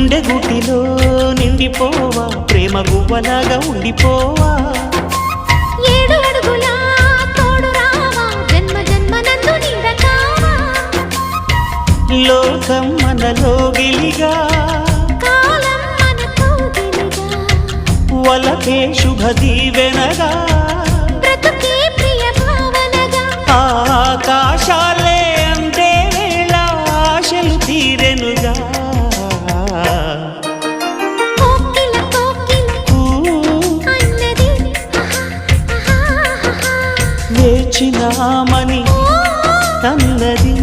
గుండె గుటిలో నిండిపోవా ప్రేమ గువ్వలాగా ఉండిపోవా 7 అడుగుల తోడు రావా జన్మ జన్మనందు నీడకావా లోకం మనలో గిలిగా కాలం మనతో గిలిగా వలకే శుభ దీవెనగా బ్రతుకే ప్రియ భావనగా ఆకాశాలే అందే వేళ ఆశలు తీరెనుగా కోకిల అన్నది వేచినామని అన్నది